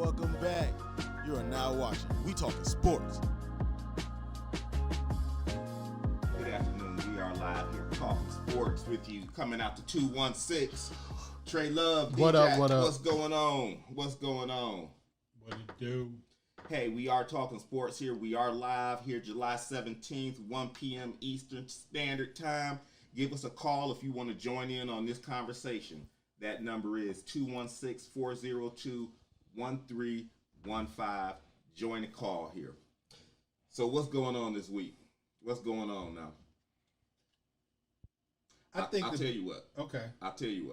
welcome back. You are now watching We Talking Sports. Good afternoon. We are live here talking sports with you. Coming out to 216. Trey Love, what up? What's going on? What it do? Hey, we are talking sports here. We are live here July 17th, 1 p.m. Eastern Standard Time. Give us a call if you want to join in on this conversation. That number is 216-402-1315. Join the call here. So what's going on this week? What's going on now? I'll tell you what. Okay. I'll tell you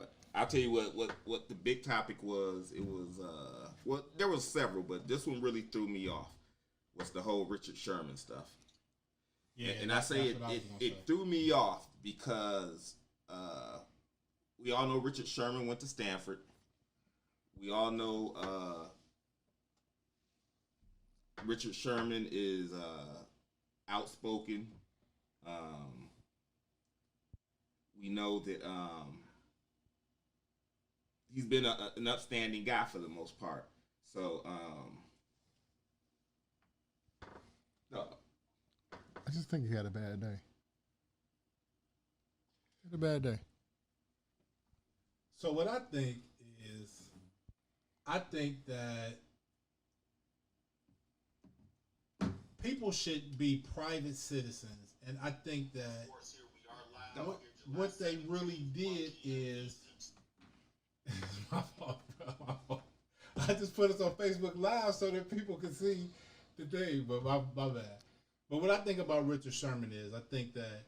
what the big topic was. It was there was several, but this one really threw me off. Was the whole Richard Sherman stuff. Yeah, and I say it threw me off because we all know Richard Sherman went to Stanford. We all know Richard Sherman is outspoken. We know that he's been an upstanding guy for the most part. So, I just think he had a bad day. So what I think is, I think that people should be private citizens, and I think that what they really did is my fault, bro, my fault. I just put us on Facebook Live so that people can see the day, but my bad. But what I think about Richard Sherman is, I think that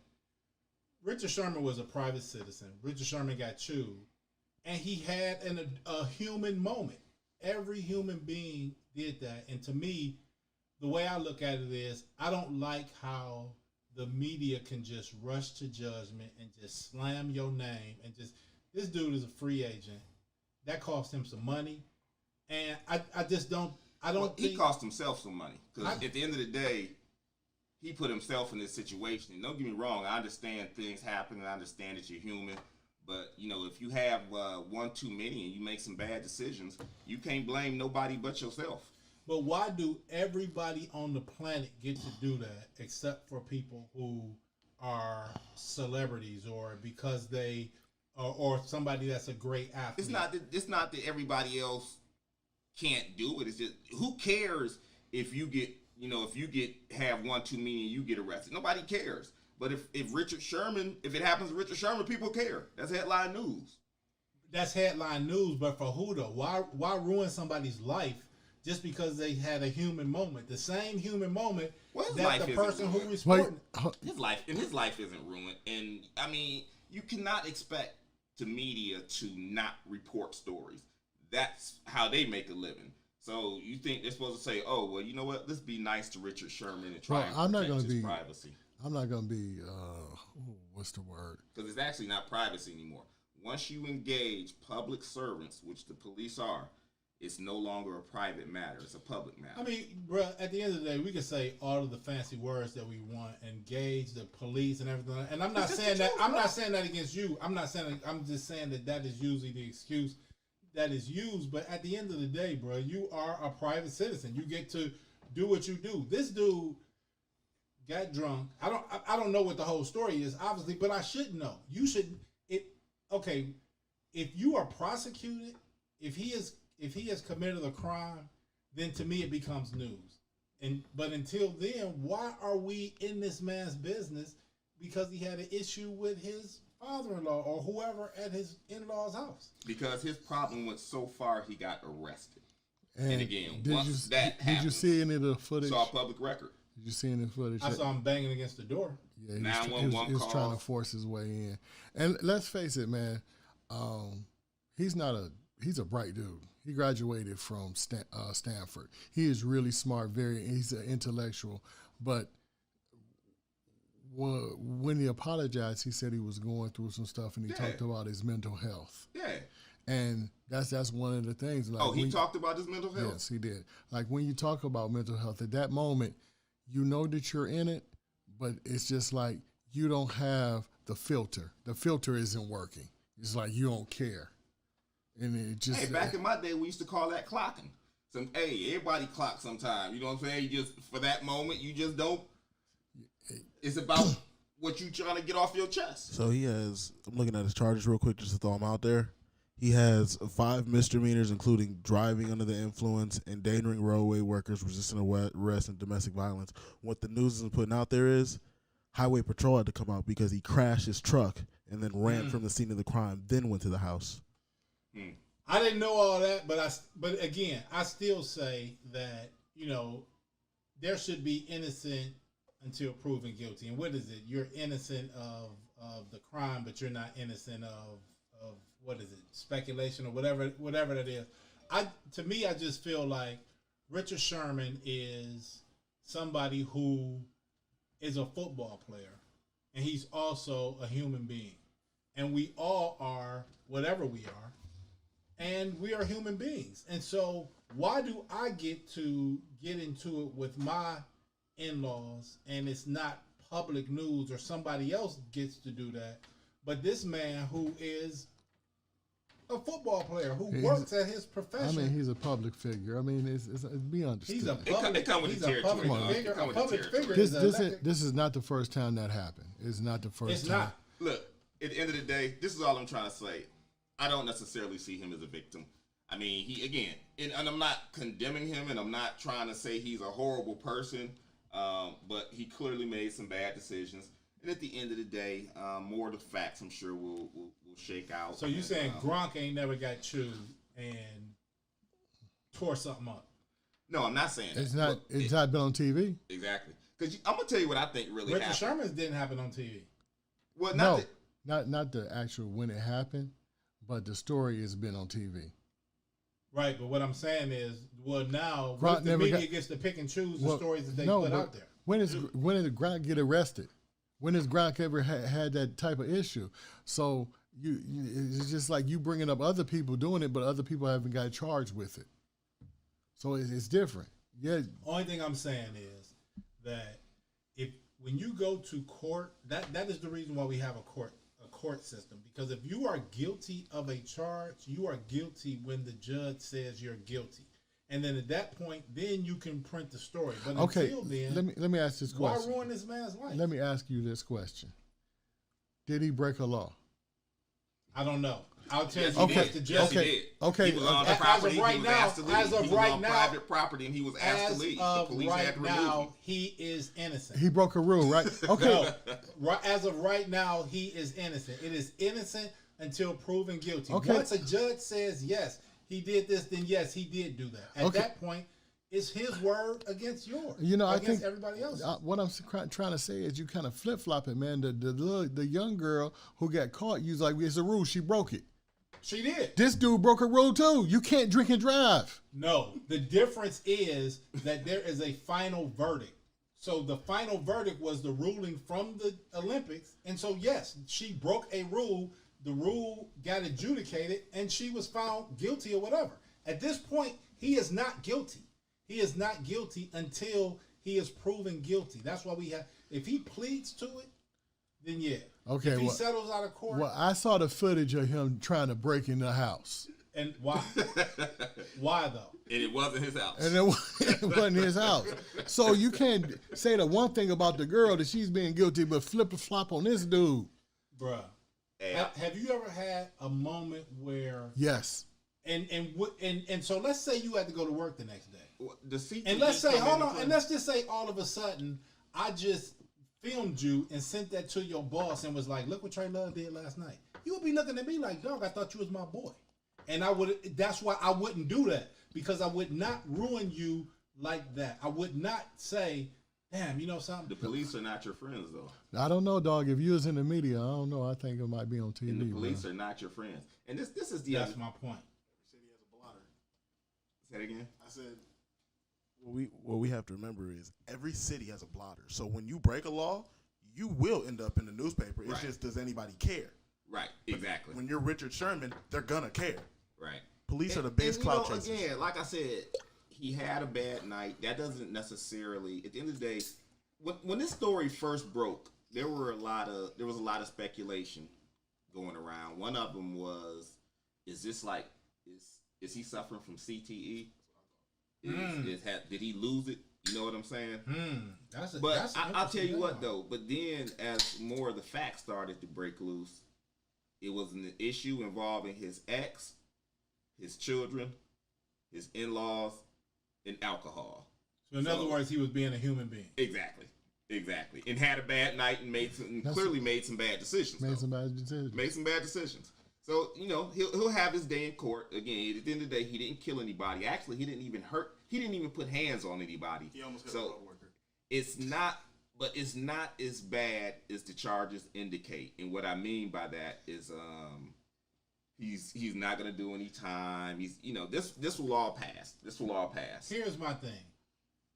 Richard Sherman was a private citizen. Richard Sherman got chewed, and he had a human moment. Every human being did that, and to me, the way I look at it is, I don't like how the media can just rush to judgment and just slam your name and just, this dude is a free agent. That cost him some money, and I just don't. I don't. He cost himself some money because at the end of the day, he put himself in this situation. And don't get me wrong, I understand things happen, and I understand that you're human. But you know, if you have one too many and you make some bad decisions, you can't blame nobody but yourself. But why do everybody on the planet get to do that except for people who are celebrities or because they or somebody that's a great athlete? It's not that everybody else can't do it. It's just, who cares if you get have one too many and you get arrested? Nobody cares. But if it happens to Richard Sherman, people care. That's headline news. That's headline news, but for who though? Why ruin somebody's life just because they had a human moment? The same human moment that the person who was reporting. His life isn't ruined. And I mean, you cannot expect the media to not report stories. That's how they make a living. So you think they're supposed to say, "Oh, well, you know what? Let's be nice to Richard Sherman and try and protect his privacy." I'm not going to be, what's the word? Because it's actually not privacy anymore. Once you engage public servants, which the police are, it's no longer a private matter. It's a public matter. I mean, bro, at the end of the day, we can say all of the fancy words that we want, engage the police and everything. And I'm not saying that. I'm not saying that against you. I'm just saying that is usually the excuse that is used. But at the end of the day, bro, you are a private citizen. You get to do what you do. This dude got drunk. I don't know what the whole story is, obviously, but I should know. You should. Okay, if you are prosecuted, if he has committed a crime, then to me it becomes news. But until then, why are we in this man's business? Because he had an issue with his father-in-law or whoever at his in-law's house. Because his problem went so far, he got arrested. And again, did you see any of the footage? Saw a public record. Did you see any footage? I saw him banging against the door. Yeah, he was trying to force his way in. And let's face it, man, he's a bright dude. He graduated from Stanford. He is really smart, he's an intellectual. But when he apologized, he said he was going through some stuff, and he talked about his mental health. Yeah. And that's one of the things. Like, he talked about his mental health? Yes, he did. Like, when you talk about mental health, at that moment, you know that you're in it, but it's just like you don't have the filter. The filter isn't working. It's like you don't care. And it just... Hey, back in my day, we used to call that clocking. everybody clock sometime. You know what I'm saying? You just for that moment, you just don't. It's about what you trying to get off your chest. So he has. I'm looking at his charges real quick just to throw them out there. He has 5 misdemeanors, including driving under the influence, endangering roadway workers, resisting arrest, and domestic violence. What the news is putting out there is Highway Patrol had to come out because he crashed his truck and then ran from the scene of the crime, then went to the house. I didn't know all that, but again, I still say that, there should be innocent until proven guilty. And what is it? You're innocent of the crime, but you're not innocent of what is it? Speculation or whatever that is. To me, I just feel like Richard Sherman is somebody who is a football player, and he's also a human being. And we all are whatever we are, and we are human beings. And so why do I get to get into it with my in-laws, and it's not public news or somebody else gets to do that, but this man who is a football player who works at his profession. I mean, he's a public figure. I mean, it's be understood. He's a public figure. This is not the first time that happened. It's not the first time. Not. Look, at the end of the day, this is all I'm trying to say. I don't necessarily see him as a victim. I mean, and I'm not condemning him, and I'm not trying to say he's a horrible person, but he clearly made some bad decisions. And at the end of the day, more of the facts, I'm sure, will shake out. So you saying Gronk ain't never got chewed and tore something up? No, I'm not saying it's that. It's not been on TV. Exactly. Because I'm gonna tell you what I think really happened. Richard Sherman's didn't happen on TV. Well, not the actual when it happened, but the story has been on TV. Right, but what I'm saying is, now the media gets to pick and choose the stories that they put out there. When did Gronk get arrested? When has Gronk ever had that type of issue? So it's just like you bringing up other people doing it, but other people haven't got charged with it. So it's different. Yeah. Only thing I'm saying is that when you go to court, that is the reason why we have a court system. Because if you are guilty of a charge, you are guilty when the judge says you're guilty. And then at that point, then you can print the story. But until then, let me ask this question. Why ruin this man's life? Let me ask you this question. Did he break a law? I don't know. I'll tell you. Yes, he did. Okay. He was on property. He was asked to leave. He was on private property, and he was asked to leave. The police had to remove him. He is innocent. He broke a rule, right? Okay. No, as of right now, he is innocent. It is innocent until proven guilty. Okay. Once a judge says yes, he did this, then yes, he did do that. At that point, it's his word against yours. I think everybody else. What I'm trying to say is you kind of flip flop it, man. The young girl who got caught, you was like, it's a rule. She broke it. She did. This dude broke a rule too. You can't drink and drive. No, the difference is that there is a final verdict. So the final verdict was the ruling from the Olympics, and so yes, she broke a rule. The rule got adjudicated, and she was found guilty or whatever. At this point, he is not guilty. He is not guilty until he is proven guilty. That's why we have. If he pleads to it, then yeah. Okay. If he settles out of court. Well, I saw the footage of him trying to break in the house. And why? Why though? And it wasn't his house. And it wasn't his house. So you can't say the one thing about the girl that she's being guilty, but flip a flop on this dude, bruh. Hey, have you ever had a moment where? Yes. And so let's say you had to go to work the next day. And let's say and let's just say all of a sudden I just filmed you and sent that to your boss and was like, look what Trey Love did last night. You would be looking at me like, dog, I thought you was my boy. And that's why I wouldn't do that, because I would not ruin you like that. I would not say, damn, you know something? The police are not your friends, though. I don't know, dog. If you was in the media, I don't know. I think it might be on TV. And the police are not your friends. And this is the That's my point. Every city has a blotter. Say it again? I said, What we have to remember is every city has a blotter. So when you break a law, you will end up in the newspaper. It's just, does anybody care? Right, exactly. When you're Richard Sherman, they're going to care. Right. Police are the biggest clout chasers. Again, like I said, he had a bad night. That doesn't necessarily, at the end of the day, when this story first broke, there was a lot of speculation going around. One of them was, is this like, is he suffering from CTE? Did he lose it? You know what I'm saying? But I'll tell you what though. But then, as more of the facts started to break loose, it was an issue involving his ex, his children, his in-laws, and alcohol. So in other words, he was being a human being. Exactly, and had a bad night and clearly made some bad decisions. Made some bad decisions. So he'll have his day in court. Again, at the end of the day, he didn't kill anybody. Actually, he didn't even hurt. He didn't even put hands on anybody. He almost hit a coworker. It's not as bad as the charges indicate. And what I mean by that is, he's not gonna do any time. This will all pass. Here's my thing: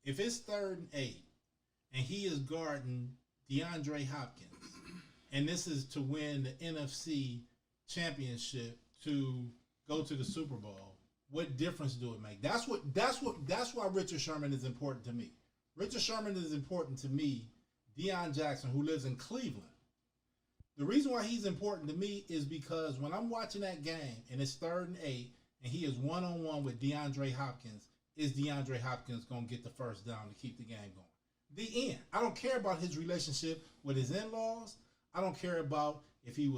if it's 3rd and 8, and he is guarding DeAndre Hopkins, and this is to win the NFC Championship to go to the Super Bowl, what difference do it make? That's why Richard Sherman is important to me. Richard Sherman is important to me. Deion Jackson, who lives in Cleveland. The reason why he's important to me is because when I'm watching that game and it's 3rd and 8 and he is one-on-one with DeAndre Hopkins, is DeAndre Hopkins going to get the first down to keep the game going? The end. I don't care about his relationship with his in-laws. I don't care about if he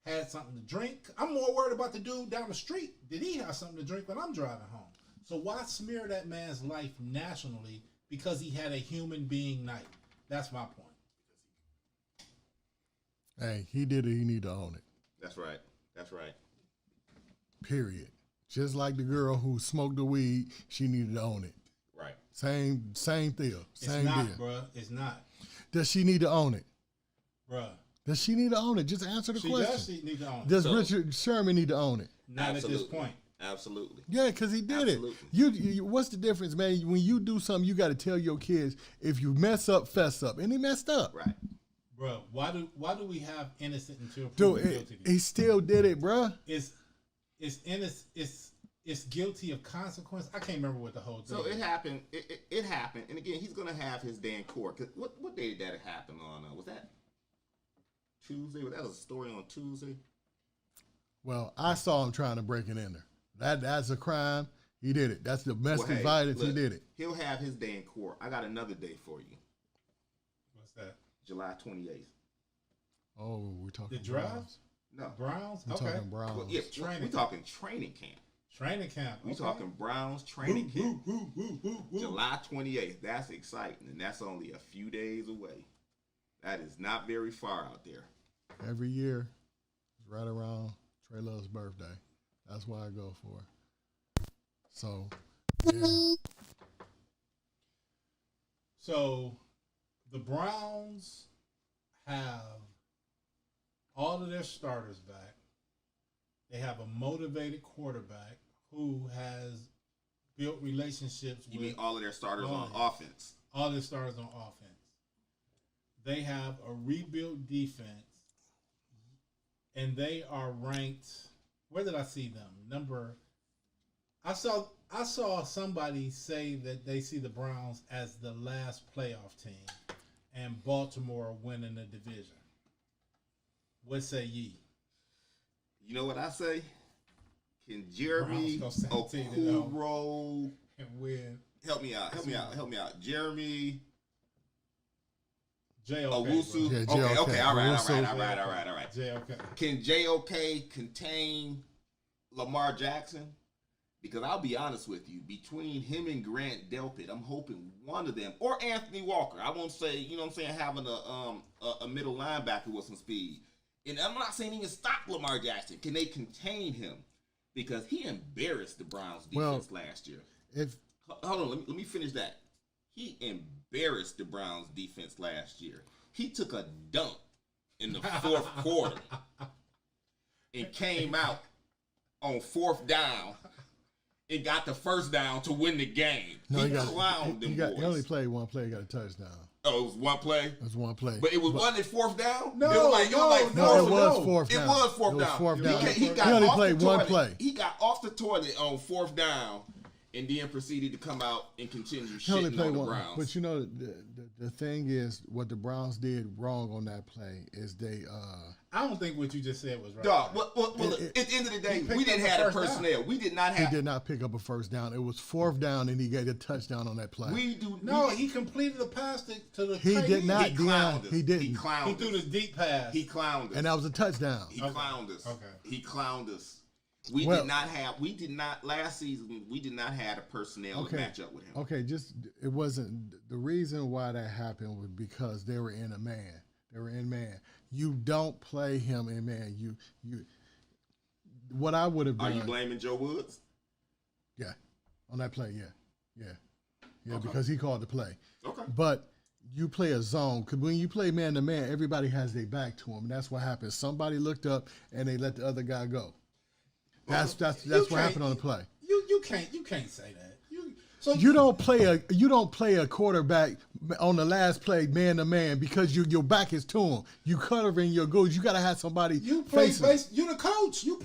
had something to drink. I'm more worried about the dude down the street. Did he have something to drink when I'm driving home? So why smear that man's life nationally because he had a human being night? That's my point. Hey, he did it. He need to own it. That's right. Period. Just like the girl who smoked the weed, she needed to own it. Right. Same deal. Same deal. Bruh. It's not. Does she need to own it? Bruh. Does she need to own it? Just answer the question. She does need to own it. Does Richard Sherman need to own it? Not at this point. Absolutely. Yeah, because he did it. You, what's the difference, man? When you do something, you got to tell your kids, if you mess up, fess up. And he messed up. Right. Bro, why do we have innocent until proven guilty? He still did it, bro. It's innocent. It's guilty of consequence. I can't remember what the whole thing. So it happened. It happened, and again, he's gonna have his day in court. Cause what day did that happen on? Was that Tuesday? Was that a story on Tuesday? Well, I saw him trying to break it in there. That's a crime. He did it. That's domestic violence. Look, he did it. He'll have his day in court. I got another day for you. What's that? July 28th. Oh, we're talking the draft? Browns? No. Browns? We're okay. talking Browns. Well, yeah, we're talking training camp. Training camp. We're talking Browns training camp. July 28th. That's exciting, and that's only a few days away. That is not very far out there. Every year, it's right around Trey Love's birthday. That's why I go for it. So, yeah. So, the Browns have all of their starters back. They have a motivated quarterback who has built relationships with... You mean all of their starters on offense? All their starters on offense. They have a rebuilt defense, and they are ranked... Where did I see them? I saw somebody say that they see the Browns as the last playoff team and Baltimore winning the division. What say ye? You know what I say? Can Jeremy Okuro and win? Help me out. Jeremy Owusu. Okay. All right. JOK. Can JOK contain Lamar Jackson? Because I'll be honest with you, between him and Grant Delpit, I'm hoping one of them, or Anthony Walker, I won't say, having a middle linebacker with some speed. And I'm not saying even stop Lamar Jackson. Can they contain him? Because he embarrassed the Browns defense last year. Hold on, let me finish that. He embarrassed the Browns defense last year. He took a dunk in the fourth quarter and came out on 4th down and got the first down to win the game. No, he clowned them boys. He only played one play, got a touchdown. Oh, it was one play? It was one play. But it was one at 4th down? No, it was 4th down. It was 4th down. It was 4th down. He only played one play. He got off the toilet on 4th down and then proceeded to come out and continue He only shitting played on the one. Browns. But you know, the thing is, what the Browns did wrong on that play is they. I don't think what you just said was right. Dog, well, look, at the end of the day, we didn't have the personnel. We did not have. He did not pick up a first down. It was 4th down, and he got a touchdown on that play. He completed the pass to the. He did not. He clowned us. He didn't. He clowned us. He threw the deep pass. He clowned us. And that was a touchdown. He clowned us. Okay. He clowned us. We did not last season. We did not have a personnel to match up with him. Okay, it wasn't the reason why that happened was because they were in a man. They were in man. You don't play him in man. You. What I would have done. Are you blaming Joe Woods? Yeah, on that play. Yeah, Okay. because he called the play. Okay. But you play a zone because when you play man to man, everybody has their back to him, and that's what happens. Somebody looked up and they let the other guy go. That's what happened on the play. You can't say that. You don't play a quarterback on the last play man to man because your back is to him. You covering your goals. You got to have somebody. You play facing. you're the coach. You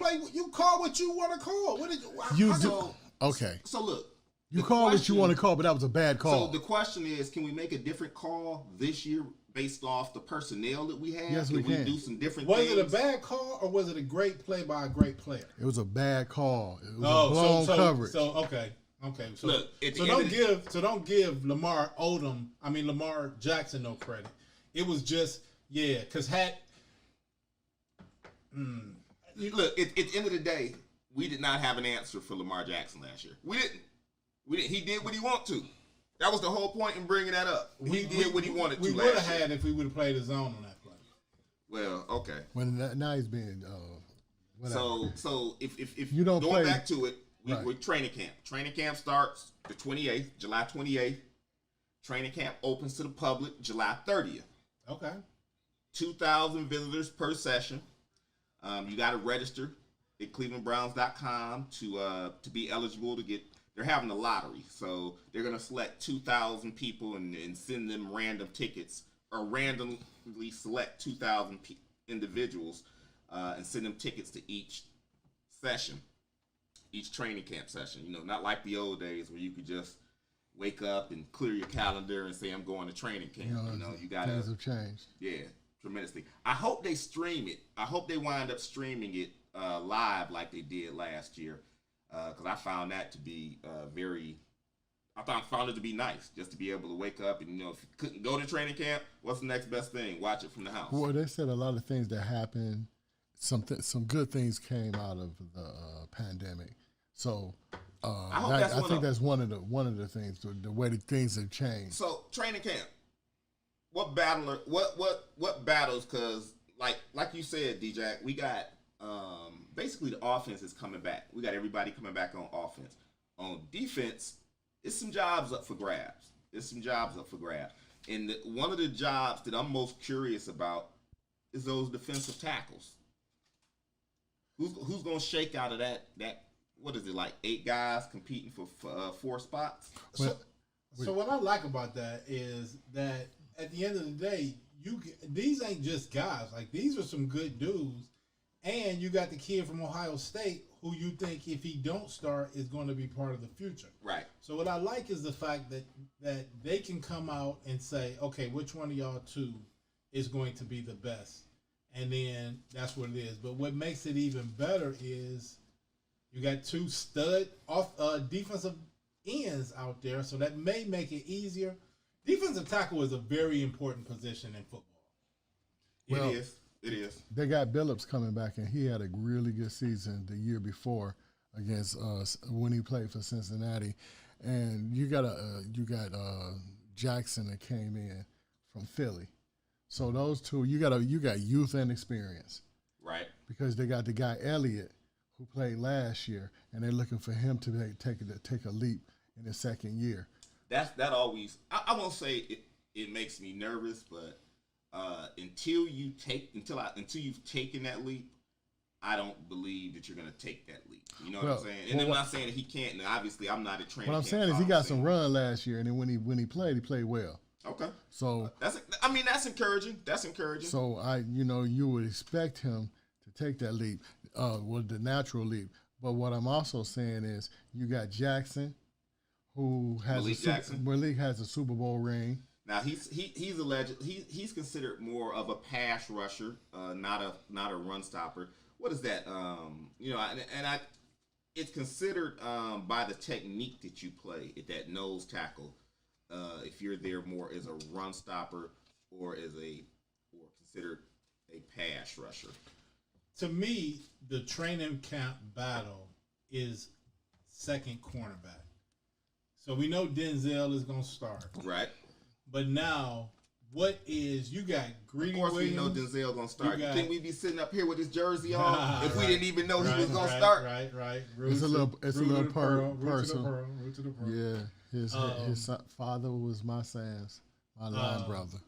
call what you want to call. Okay. So look. You call what you want to call, but that was a bad call. So the question is, can we make a different call this year based off the personnel that we have? Yes, we can. Do some different was things? Was it a bad call or was it a great play by a great player? It was a bad call. It was a blown coverage. So okay. So look, don't give Lamar Jackson no credit. It was just because look, at the end of the day, we did not have an answer for Lamar Jackson last year. We didn't. He did what he wanted to. That was the whole point in bringing that up. He did what he wanted to. We would have had if we would have played a zone on that play. Well, okay. Now he's being. So if you don't going play, back to it, we're training camp. Training camp starts the 28th, July 28th. Training camp opens to the public July 30th. Okay. 2,000 visitors per session. You got to register at clevelandbrowns.com to be eligible to get. They're having a lottery, so they're going to select 2,000 people and send them random tickets, or randomly select 2,000 individuals and send them tickets to each session, each training camp session. You know, not like the old days where you could just wake up and clear your calendar and say, I'm going to training camp. You got to. Things have changed. Yeah, tremendously. I hope they stream it. I hope they wind up streaming it live like they did last year. Because I found that to be I found it to be nice just to be able to wake up and, if you couldn't go to training camp, what's the next best thing? Watch it from the house. Well, they said a lot of things that happened. Some good things came out of the pandemic. So I think that's one of the things, the way that things have changed. So training camp, what battles? Because like you said, DJ, we got. Basically, the offense is coming back. We got everybody coming back on offense. On defense, it's some jobs up for grabs. And one of the jobs that I'm most curious about is those defensive tackles. Who's going to shake out of that? What is it, like 8 guys competing for 4 spots? So what I like about that is that at the end of the day, these ain't just guys. Like, these are some good dudes. And you got the kid from Ohio State who you think if he don't start is going to be part of the future. Right. So what I like is the fact that they can come out and say, okay, which one of y'all two is going to be the best? And then that's what it is. But what makes it even better is you got 2 stud defensive ends out there, so that may make it easier. Defensive tackle is a very important position in football. It is. They got Billups coming back, and he had a really good season the year before against when he played for Cincinnati. And you got Jackson that came in from Philly. So those two, you got youth and experience, right? Because they got the guy Elliott who played last year, and they're looking for him to take a leap in his second year. That always, I won't say it makes me nervous, but. Until you've taken that leap, I don't believe that you're going to take that leap. You know what I'm saying? And I'm not saying that he can't. And obviously, I'm not a trainer. What I'm saying is he got some run last year, and then when he played well. Okay. So that's encouraging. That's encouraging. So you would expect him to take that leap, the natural leap. But what I'm also saying is you got Jackson, who has Malik has a Super Bowl ring. Now he's alleged he's considered more of a pass rusher, not a run stopper. What is that? It's considered by the technique that you play at that nose tackle. If you're there more as a run stopper or considered a pass rusher. To me, the training camp battle is second cornerback. So we know Denzel is going to start. Right. But now, you got Greedy Williams. Of course we know Denzel going to start. You think we'd be sitting up here with his jersey on if we didn't even know he was going to start? Right. It's a little personal. Root to the pearl. Yeah. His father was my Sam's, my line brother.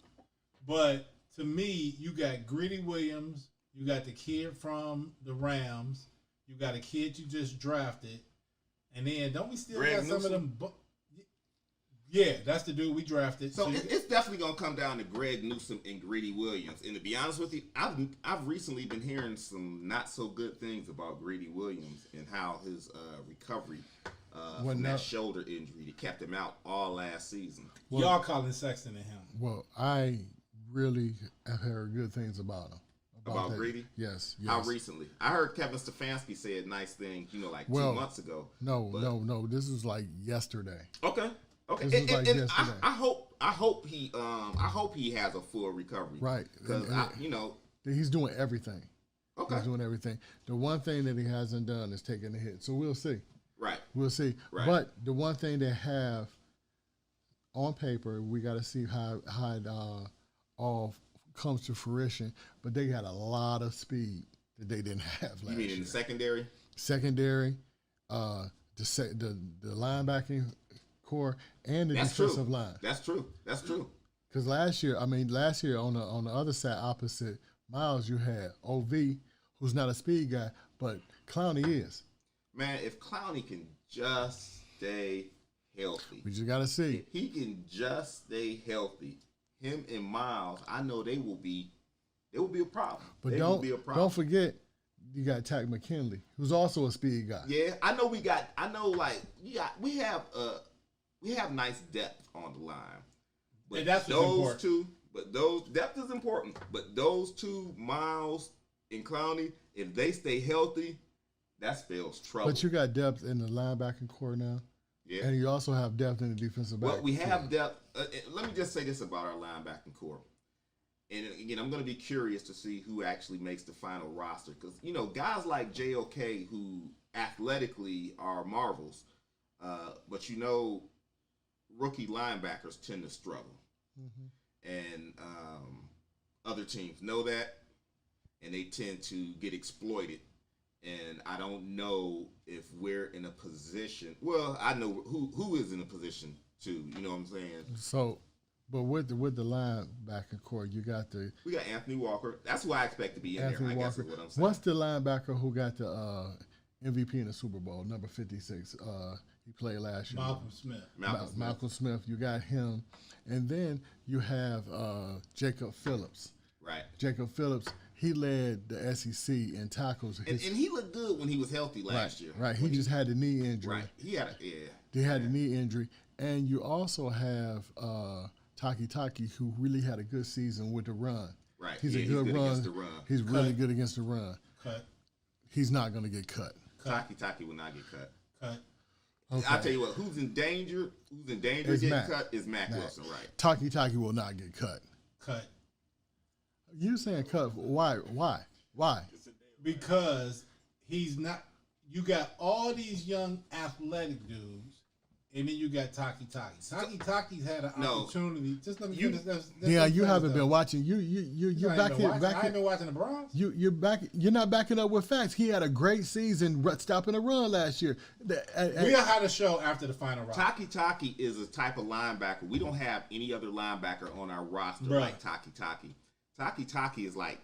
But to me, you got Greedy Williams. You got the kid from the Rams. You got a kid you just drafted. And then don't we still Greg got some Newsome? of them? Yeah, that's the dude we drafted. So it's definitely going to come down to Greg Newsome and Greedy Williams. And to be honest with you, I've recently been hearing some not so good things about Greedy Williams and how his recovery from that shoulder injury that kept him out all last season. Well, y'all calling Sexton and him. Well, I really have heard good things about him. About Greedy? Yes. How recently? I heard Kevin Stefanski said nice things, 2 months ago. No. This was like yesterday. Okay. This was like yesterday. I hope he has a full recovery. Right. Because he's doing everything. Okay. He's doing everything. The one thing that he hasn't done is taking a hit. So we'll see. Right. We'll see. Right. But the one thing they have on paper, we got to see how it all comes to fruition. But they got a lot of speed that they didn't have last year. You mean in the secondary? Secondary, the linebacking core and the defensive line. That's true. Because last year on the other side opposite Miles, you had OV, who's not a speed guy, but Clowney is. Man, if Clowney can just stay healthy. We just got to see. If he can just stay healthy, him and Miles, I know they will be a problem. But don't forget, you got Tack McKinley, who's also a speed guy. Yeah, we have nice depth on the line. But and that's what's important. Depth is important. But those two, Miles and Clowney, if they stay healthy, that spells trouble. But you got depth in the linebacking core now. Yeah. And you also have depth in the defensive back. Well, we have depth. Let me just say this about our linebacking core. And again, I'm going to be curious to see who actually makes the final roster. Because, guys like JOK who athletically are marvels, but rookie linebackers tend to struggle. Mm-hmm. And other teams know that, and they tend to get exploited. And I don't know if we're in a position. Well, I know who is in a position to. You know what I'm saying? So, but with the linebacker core, we got Anthony Walker. That's who I expect to be in Anthony there. Walker. I guess is what I'm saying. What's the linebacker who got the MVP in the Super Bowl? Number 56. He played last year. Malcolm Smith. You got him, and then you have Jacob Phillips. Right. Jacob Phillips. He led the SEC in tackles. And he looked good when he was healthy last year. Right. He just had a knee injury. Right. He had a knee injury. And you also have Taki, who really had a good season with the run. Right. He's a good run. Against the run. He's really good against the run. Cut. He's not going to get cut. Taki will not get cut. Cut. Okay. I'll tell you what, who's in danger of getting cut is Mac Wilson, right? Taki will not get cut. Cut. You saying cut? Why? Because he's not. You got all these young athletic dudes, and then you got Taki. Taki's had an opportunity. Just let me finish. You haven't been watching. You're back here. I ain't been watching the Browns. You're back. You're not backing up with facts. He had a great season stopping a run last year. We'll have a show after the final round. Taki is a type of linebacker. We don't have any other linebacker on our roster like Taki. Taki is like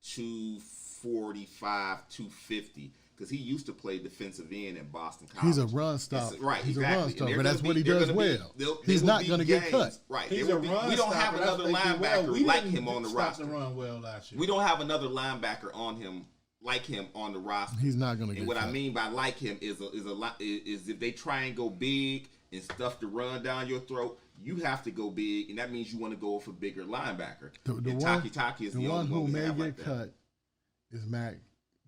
245, 250 because he used to play defensive end in Boston College. He's a run stopper. Right, he's exactly. a run stopper, but that's what he does well. He's not going to get cut. Right. He's a run we don't have another linebacker like him on the roster. The run well last year. We don't have another linebacker on him like him on the roster. He's not going to get cut. And what I mean by like him is if they try and go big and stuff to run down your throat, you have to go big, and that means you want to go for bigger linebacker. And Taki is the one who may get cut is Mac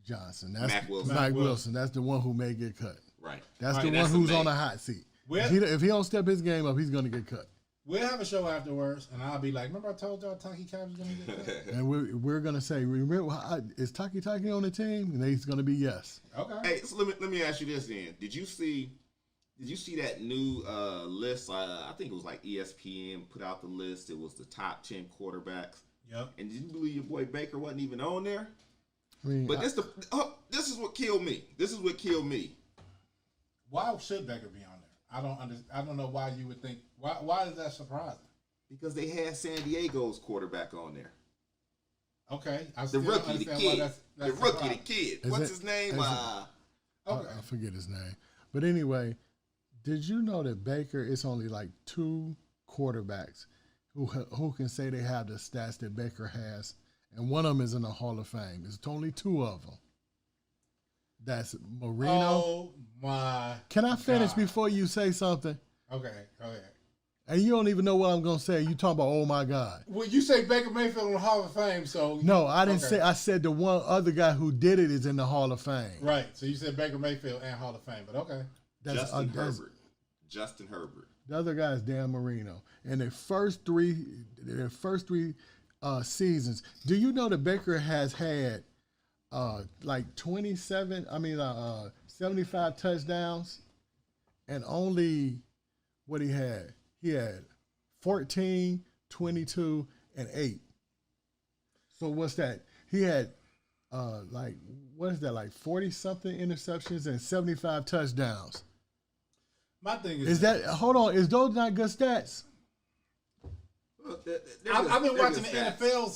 Johnson. That's Mac Wilson. That's the one who may get cut. Right. That's the one who's on the hot seat. If he don't step his game up, he's going to get cut. We'll have a show afterwards, and I'll be like, remember I told y'all Taki was going to get cut? And we're going to say, remember, is Taki on the team? And he's going to be yes. Okay. Hey, so let me ask you this then. Did you see that new list? I think it was like ESPN put out the list. It was the top 10 quarterbacks. Yep. And did you believe your boy Baker wasn't even on there? I mean, but this is what killed me. Why should Baker be on there? I don't know why you would think. Why is that surprising? Because they had San Diego's quarterback on there. Okay, the rookie, the kid, the rookie, the kid. What's his name? I forget his name. But anyway, did you know that Baker? It's only like 2 quarterbacks who can say they have the stats that Baker has, and one of them is in the Hall of Fame. It's only 2 of them. That's Marino. Oh my! Can I finish before you say something? Okay. And you don't even know what I'm gonna say. You talking about oh my God? Well, you say Baker Mayfield in the Hall of Fame, so no, I didn't say. I said the one other guy who did it is in the Hall of Fame. Right. So you said Baker Mayfield and Hall of Fame, but okay. Justin Herbert. The other guy is Dan Marino. And their first three seasons. Do you know that Baker has had like 75 touchdowns, and only what he had 14, 22, and 8. So what's that? He had like 40 something interceptions and 75 touchdowns. My thing is that hold on, is those not good stats? I've been watching the NFL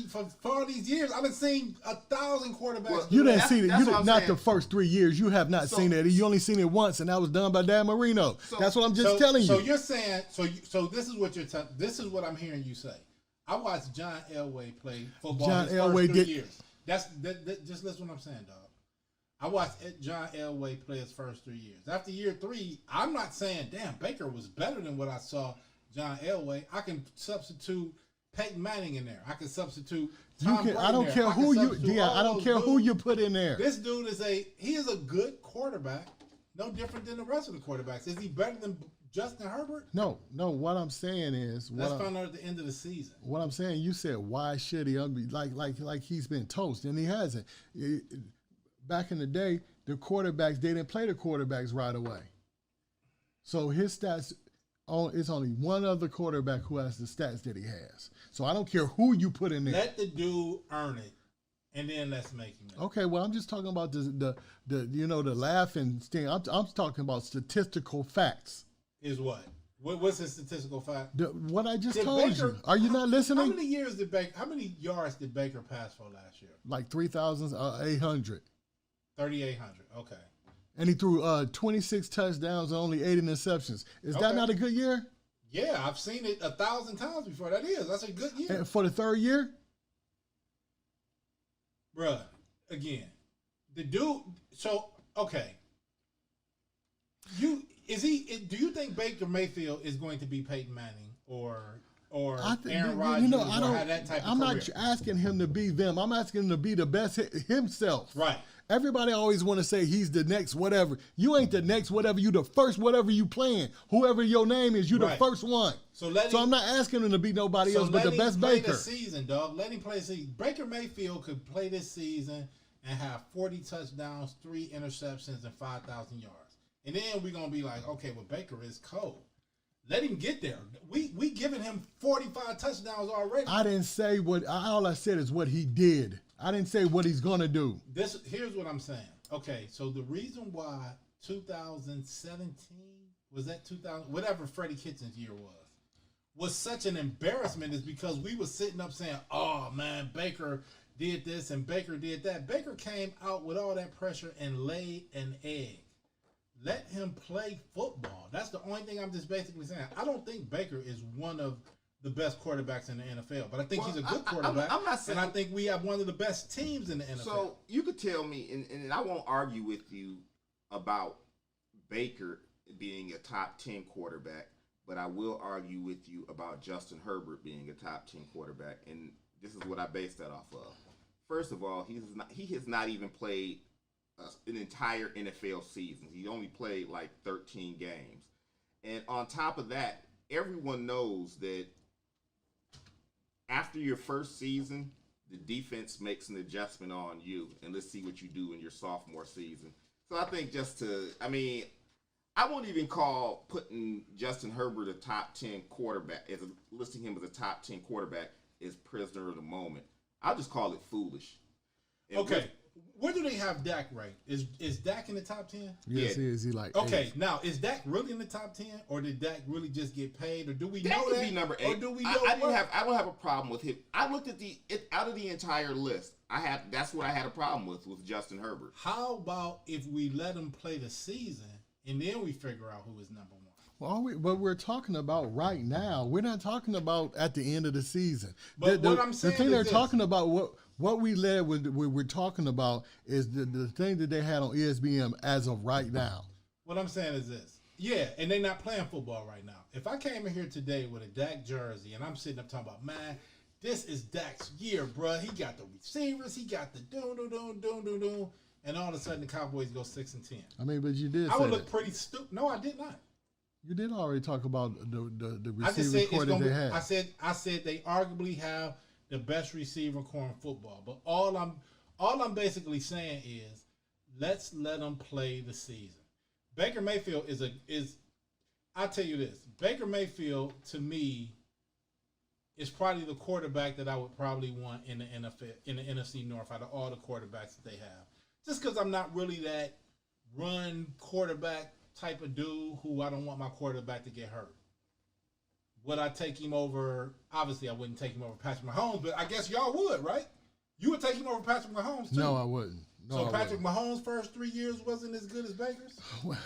for 40 years. I've been seeing 1,000 quarterbacks. Well, you didn't see it. Not the first 3 years. You have not seen it. You only seen it once, and that was done by Dan Marino. That's what I'm just telling you. So you're saying so this is what this is what I'm hearing you say. I watched John Elway play football his first 3 years. Just listen to what I'm saying, dog. I watched John Elway play his first 3 years. After year 3, I'm not saying, damn, Baker was better than what I saw John Elway. I can substitute Peyton Manning in there. I can substitute Tom Brady. I don't care who you. I don't care who you put in there. This dude is a good quarterback. No different than the rest of the quarterbacks. Is he better than Justin Herbert? No. What I'm saying is, let's find out at the end of the season. What I'm saying, you said why should he be like he's been toast, and he hasn't. Back in the day, the quarterbacks, they didn't play the quarterbacks right away. So his stats. It's only one other quarterback who has the stats that he has. So I don't care who you put in there. Let the dude earn it, and then let's make him. Okay, well I'm just talking about the laughing thing. I'm talking about statistical facts. Is what? What's the statistical fact? What I just told you. Are you not listening? How many yards did Baker pass for last year? Like 3,800. 3,800. Okay. And he threw 26 touchdowns and only 8 interceptions. Is that not a good year? Yeah, I've seen it 1,000 times before. That's a good year. And for the 3rd year? Bruh, again, the dude. So okay, do you think Baker Mayfield is going to be Peyton Manning or Aaron Rodgers or have that type of I'm career? not asking him to be them. I'm asking him to be the best himself. Right. Everybody always want to say he's the next whatever. You ain't the next whatever. You the first whatever you playing. Whoever your name is, you the first one. So I'm not asking him to be nobody else but the best Baker. This season, dog. Let him play the season. Baker Mayfield could play this season and have 40 touchdowns, 3 interceptions, and 5,000 yards. And then we're gonna be like, okay, well Baker is cold. Let him get there. We giving him 45 touchdowns already. I didn't say all I said is what he did. I didn't say what he's going to do. Here's what I'm saying. Okay, so the reason why 2017, was that 2000, whatever Freddie Kitchens' year was such an embarrassment is because we were sitting up saying, oh, man, Baker did this and Baker did that. Baker came out with all that pressure and laid an egg. Let him play football. That's the only thing I'm just basically saying. I don't think Baker is one of the best quarterbacks in the NFL, but I think he's a good quarterback. I'm not saying, and I think we have one of the best teams in the NFL. So you could tell me, and I won't argue with you about Baker being a top 10 quarterback, but I will argue with you about Justin Herbert being a top 10 quarterback, and this is what I base that off of. First of all, he has not even played an entire NFL season. He only played like 13 games. And on top of that, everyone knows that after your first season, the defense makes an adjustment on you, and let's see what you do in your sophomore season. So I think I won't even call putting Justin Herbert a top 10 quarterback, listing him as a top 10 quarterback is prisoner of the moment. I'll just call it foolish. And okay. Where do they have Dak ranked? Is Dak in the top 10? Yes, he is. He like okay. 8. Now is Dak really in the top 10, or did Dak really just get paid, or do we Dak know would that? be number 8. Or do we know I don't have a problem with him. I looked at out of the entire list. That's what I had a problem with Justin Herbert. How about if we let him play the season and then we figure out who is number 1? Well, but we're talking about right now. We're not talking about at the end of the season. But what I'm saying the thing is they're this. talking about, what we led with, we're talking about is the thing that they had on ESPN as of right now. What I'm saying is this. Yeah, and they're not playing football right now. If I came in here today with a Dak jersey and I'm sitting up talking about, man, this is Dak's year, bruh. He got the receivers, he got the doom, and all of a sudden the Cowboys go 6-10. I mean, but you did. I would say look pretty stupid. No, I did not. You did already talk about the I just receiver said core that they had. I said they arguably have the best receiver core in football. But all I'm basically saying is let's let them play the season. Baker Mayfield is I'll tell you this. Baker Mayfield to me is probably the quarterback that I would probably want in the NFL, in the NFC North out of all the quarterbacks that they have. Just because I'm not really that run quarterback type of dude who I don't want my quarterback to get hurt. Would I take him over? Obviously, I wouldn't take him over Patrick Mahomes, but I guess y'all would, right? You would take him over Patrick Mahomes, too. No, I wouldn't. No, so Patrick Mahomes' first 3 years wasn't as good as Baker's? Well,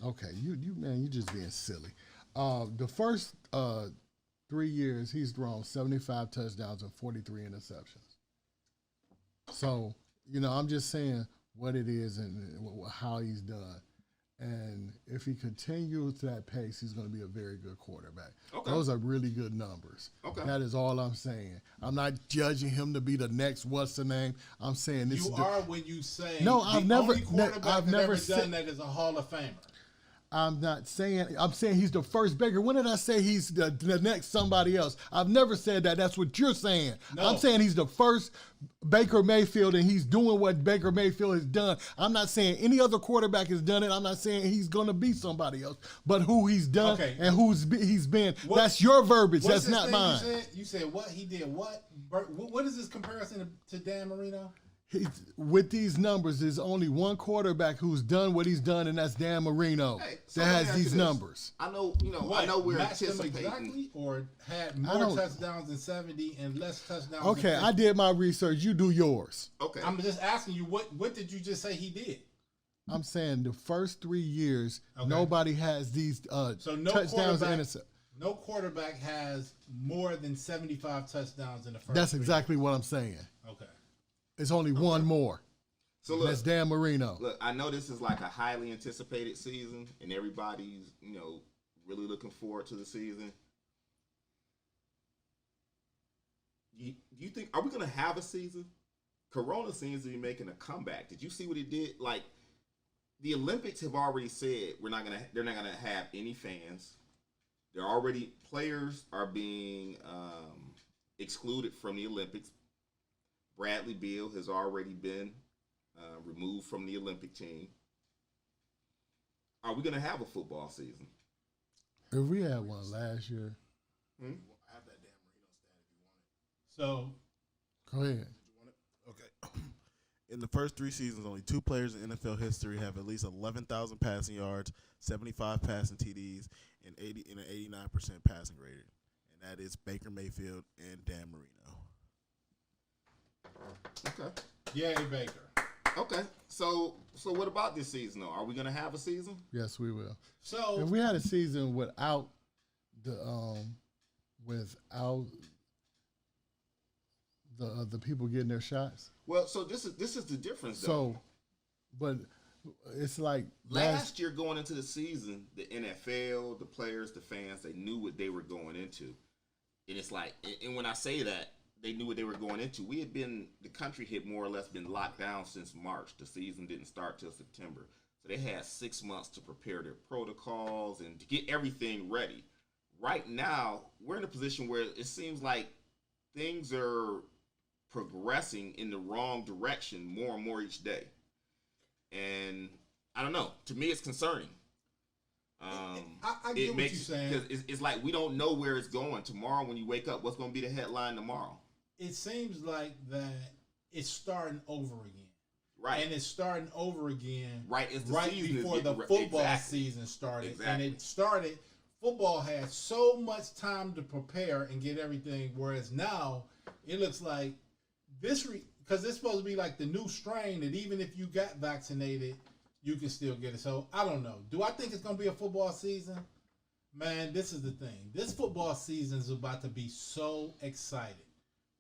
okay, you man, you just being silly. The first 3 years, he's thrown 75 touchdowns and 43 interceptions. So, I'm just saying what it is and how he's done. And if he continues that pace, he's going to be a very good quarterback. Okay. Those are really good numbers. Okay. That is all I'm saying. I'm not judging him to be the next what's the name. I'm saying this. When you say no. I've never done that as a Hall of Famer. I'm not saying. I'm saying he's the first Baker. When did I say he's the next somebody else? I've never said that. That's what you're saying. No. I'm saying he's the first Baker Mayfield, and he's doing what Baker Mayfield has done. I'm not saying any other quarterback has done it. I'm not saying he's going to be somebody else. But who he's done and he's been. That's your verbiage. That's not mine. You said what? He did what? What is this comparison to Dan Marino? With these numbers, there's only one quarterback who's done what he's done, and that's Dan Marino. That has these numbers. I know, I know we're anticipating. Exactly, or had more touchdowns than 70 and less touchdowns. Okay, I did my research. You do yours. Okay, I'm just asking you what did you just say he did? I'm saying the first 3 years, nobody has these touchdowns and interceptions. No quarterback has more than 75 touchdowns in the first. That's exactly what I'm saying. Okay. It's only one more. So look, that's Dan Marino. Look, I know this is like a highly anticipated season, and everybody's really looking forward to the season. Do you think are we going to have a season? Corona seems to be making a comeback. Did you see what it did? Like the Olympics have already said they're not gonna have any fans. Players are being excluded from the Olympics. Bradley Beal has already been removed from the Olympic team. Are we going to have a football season? If we had one last year. I have that damn Marino stat if you want it. So, go ahead. Did you want it? Okay. In the first 3 seasons, only 2 players in NFL history have at least 11,000 passing yards, 75 passing TDs, and an 89% passing rating. And that is Baker Mayfield and Dan Marino. Okay. Yay, Baker. Okay. So what about this season, though? Are we going to have a season? Yes, we will. So if we had a season without the people getting their shots. Well, so this is the difference, though. So, but it's like last year going into the season, the NFL, the players, the fans, they knew what they were going into. And it's like, and when I say that, they knew what they were going into. The country had more or less been locked down since March. The season didn't start till September. So they had 6 months to prepare their protocols and to get everything ready. Right now, we're in a position where it seems like things are progressing in the wrong direction more and more each day. And I don't know. To me, it's concerning. I get what you're saying. Because it's like we don't know where it's going. Tomorrow when you wake up, what's going to be the headline tomorrow? It seems like that it's starting over again. Right. And it's starting over again right before the football season started. Exactly. And it started, football had so much time to prepare and get everything, whereas now it looks like because it's supposed to be like the new strain that even if you got vaccinated, you can still get it. So I don't know. Do I think it's going to be a football season? Man, this is the thing. This football season is about to be so exciting.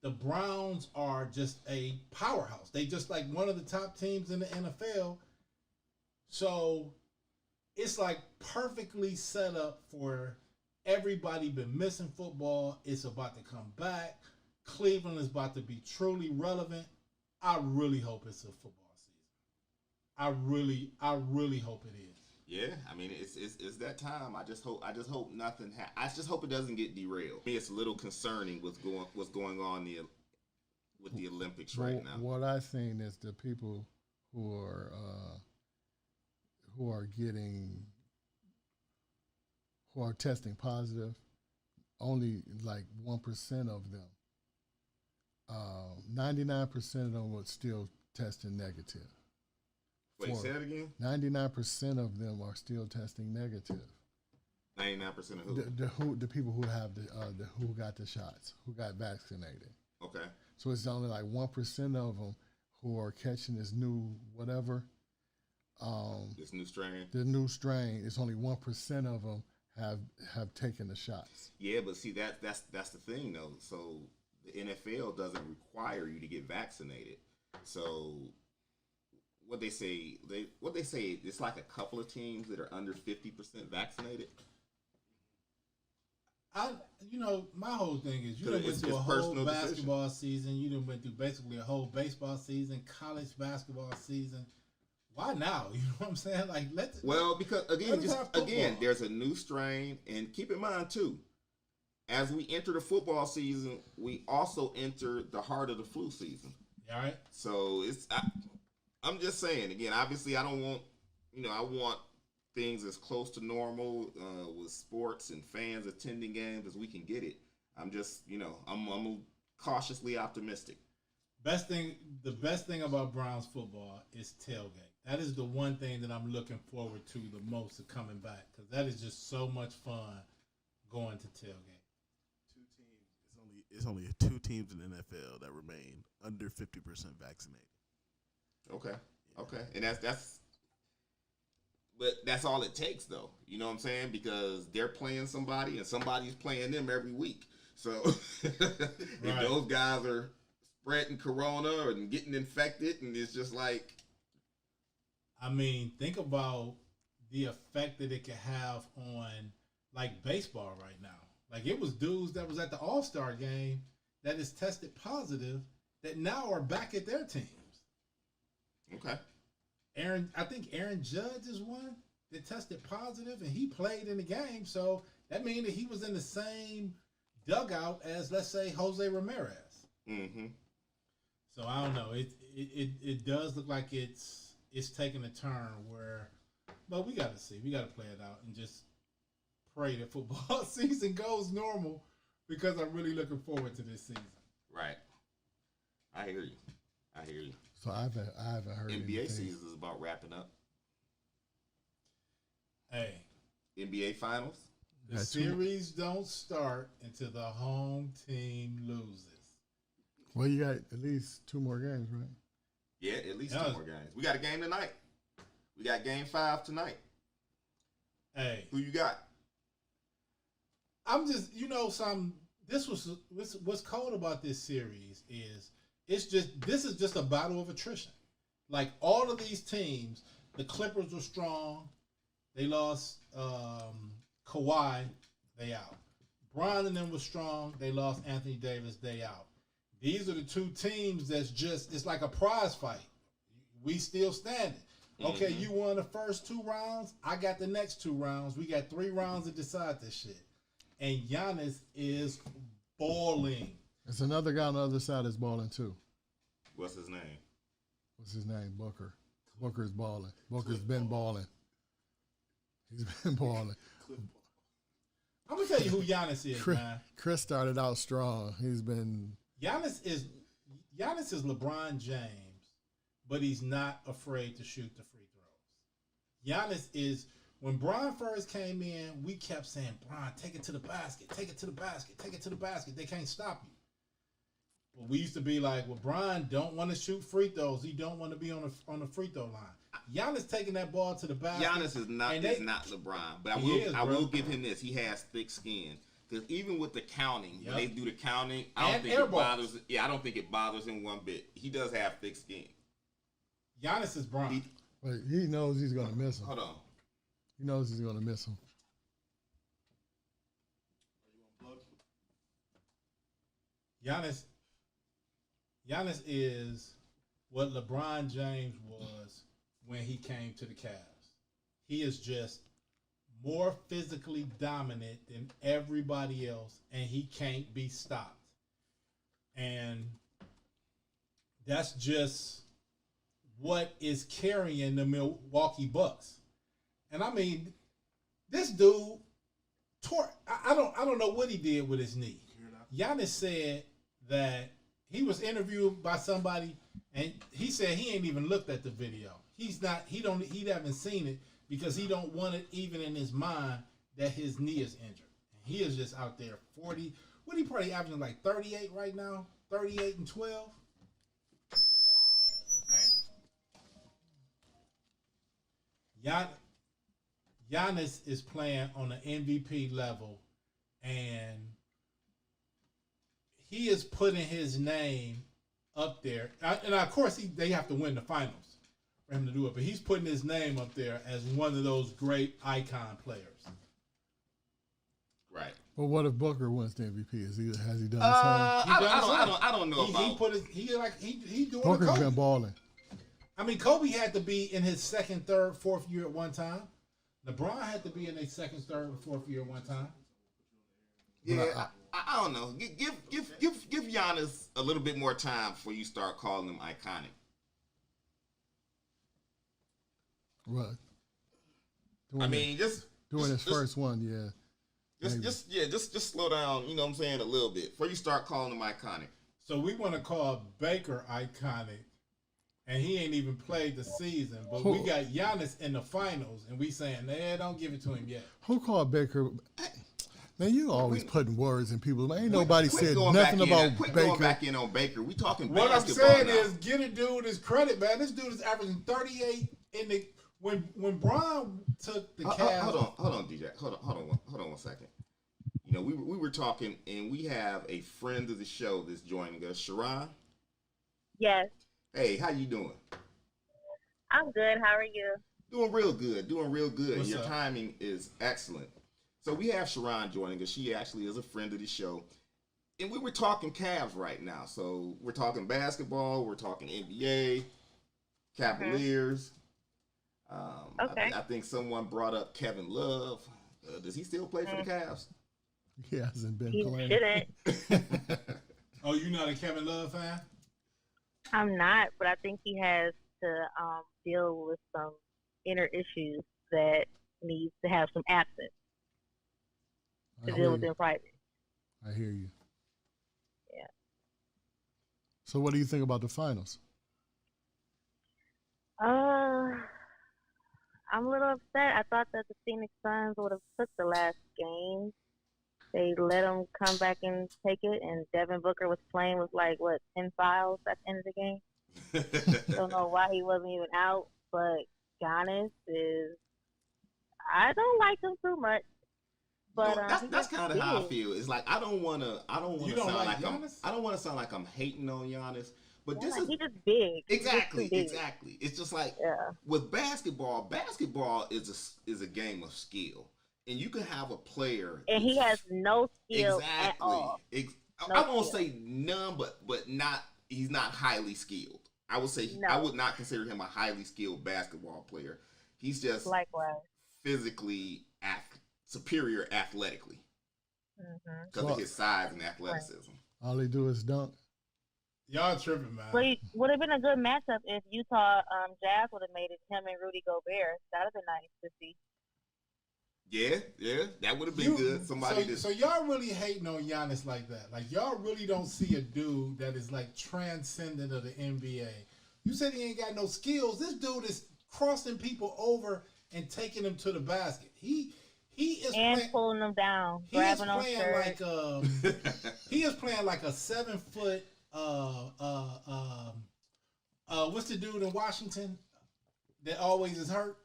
The Browns are just a powerhouse. They just like one of the top teams in the NFL. So it's like perfectly set up for everybody been missing football. It's about to come back. Cleveland is about to be truly relevant. I really hope it's a football season. I really hope it is. Yeah, I mean it's that time. I just hope nothing. I just hope it doesn't get derailed. I mean, it's a little concerning what's going on with the Olympics right now. What I've seen is the people who are testing positive. Only like 1% of them. 99% of them were still testing negative. Wait, say that again? 99% of them are still testing negative. 99% of who? The people who have who got the shots, who got vaccinated. Okay. So it's only like 1% of them who are catching this new whatever. This new strain. The new strain. It's only 1% of them have taken the shots. Yeah, but see that's the thing though. So the NFL doesn't require you to get vaccinated. So what they say, it's like a couple of teams that are under 50% vaccinated. My whole thing is you done went through a whole basketball season. You done went through basically a whole baseball season, college basketball season. Why now? You know what I'm saying? Like because again, there's a new strain, and keep in mind too, as we enter the football season, we also enter the heart of the flu season. All right. So I'm just saying, again, obviously I don't want, I want things as close to normal with sports and fans attending games as we can get it. I'm just, I'm cautiously optimistic. The best thing about Browns football is tailgate. That is the one thing that I'm looking forward to the most of coming back, because that is just so much fun going to tailgate. It's only 2 teams in the NFL that remain under 50% vaccinated. Okay. And but that's all it takes though. You know what I'm saying? Because they're playing somebody and somebody's playing them every week. So if those guys are spreading corona and getting infected, and it's just like, I mean, think about the effect that it could have on like baseball right now. Like it was dudes that was at the All-Star game that is tested positive that now are back at their teams. Okay. I think Aaron Judge is one that tested positive, and he played in the game. So that means that he was in the same dugout as, let's say, Jose Ramirez. Mm-hmm. So I don't know. It does look like it's taking a turn where, but we got to see. We got to play it out and just pray that football season goes normal, because I'm really looking forward to this season. Right. I hear you. So I haven't heard NBA anything. season is about wrapping up. Hey. NBA finals. The series don't start until the home team loses. Well, you got at least 2 more games, right? Yeah, at least 2 more games. We got a game tonight. We got game 5 tonight. Hey. Who you got? I'm just, what's cold about this series is this is just a battle of attrition. Like all of these teams, The Clippers were strong. They lost Kawhi. They out. Bron and them was strong. They lost Anthony Davis. They out. These are the two teams that's just, it's like a prize fight. We still standing. Okay, you won the first 2 rounds. I got the next 2 rounds. We got 3 rounds to decide this shit. And Giannis is balling. There's another guy on the other side that's balling too. What's his name? Booker. Booker's balling. Booker's been balling. He's been balling. I'm going to tell you who Giannis is, man. Chris started out strong. He's been... Giannis is LeBron James, but he's not afraid to shoot the free throws. Giannis is, when Bron first came in, we kept saying, Bron, take it to the basket, take it to the basket, take it to the basket. They can't stop you. But we used to be like, well, Bron don't want to shoot free throws. He don't want to be on the free throw line. Giannis taking that ball to the basket. Giannis is not LeBron, but I will give him this. He has thick skin. Because even with the counting, when they do the counting, I don't think it bothers. Yeah, I don't think it bothers him one bit. He does have thick skin. Giannis is Bron. He knows he's gonna miss him. Hold on. He knows he's gonna miss him. Giannis is what LeBron James was when he came to the Cavs. He is just more physically dominant than everybody else, and he can't be stopped. And that's just what is carrying the Milwaukee Bucks. And I mean, this dude I don't know what he did with his knee. Giannis said that he was interviewed by somebody, and he said he ain't even looked at the video. He haven't seen it because he don't want it even in his mind that his knee is injured. And he is just out there 40. What he probably averaging like 38 right now? 38 and 12. Giannis is playing on an MVP level, and he is putting his name up there. And of course, they have to win the finals for him to do it. But he's putting his name up there as one of those great icon players. Right. But what if Booker wins the MVP? Has he done the same? I don't know about. He doing. Booker's been balling. I mean, Kobe had to be in his second, third, fourth year at one time. LeBron had to be in his second, third, and fourth year at one time. Yeah, I don't know. Give Giannis a little bit more time before you start calling him iconic. What? Doing his first one, yeah. Just slow down. You know what I'm saying, a little bit before you start calling him iconic. So we want to call Baker iconic, and he ain't even played the season. But we got Giannis in the finals, and we saying, nah, don't give it to him yet. Who called Baker? Man, you always putting words in people. Ain't nobody said nothing about Baker. Going back in on Baker. We talking what basketball I'm saying now. is, get a dude his credit, man. This dude is averaging 38 in the when Bron took the Cavs. Hold on, DJ. Hold on 1 second. You know, we were talking, and we have a friend of the show that's joining us, Sharon. Yes. Hey, how you doing? I'm good. How are you? Doing real good. What's Your up? timing is excellent. So we have Sharon joining us. She actually is a friend of the show. And we were talking Cavs right now. So we're talking basketball. We're talking NBA, Cavaliers. Okay. I think someone brought up Kevin Love. Does he still play for the Cavs? He hasn't been He playing. shouldn't. Oh, you not a Kevin Love fan? I'm not, but I think he has to deal with some inner issues that needs to have some absence to deal with in private. I hear you. Yeah. So what do you think about the finals? I'm a little upset. I thought that the Phoenix Suns would have took the last game. They let him come back and take it, and Devin Booker was playing with 10 fouls at the end of the game. Don't know why he wasn't even out, but Giannis is. I don't like him too much. But that's kind of how I feel. It's like I don't want to You sound don't like like Giannis? I don't want to sound like I'm hating on Giannis, But this is he's just big. Exactly, He's big. exactly. It's just like with basketball. Basketball is a game of skill, and you can have a player, and he has no skill at all. I won't say none, but not. He's not highly skilled. I would say I would not consider him a highly skilled basketball player. He's just physically superior athletically because of his size and athleticism. All he do is dunk. Y'all tripping, man. But it would have been a good matchup if Utah Jazz would have made it him and Rudy Gobert. That would have been nice to see. Yeah, that would have been good. So y'all really hating on Giannis like that? Like y'all really don't see a dude that is like transcendent of the NBA. You said he ain't got no skills. This dude is crossing people over and taking them to the basket. He is pulling them down. He is playing like he is playing like a 7 foot. What's the dude in Washington that always is hurt?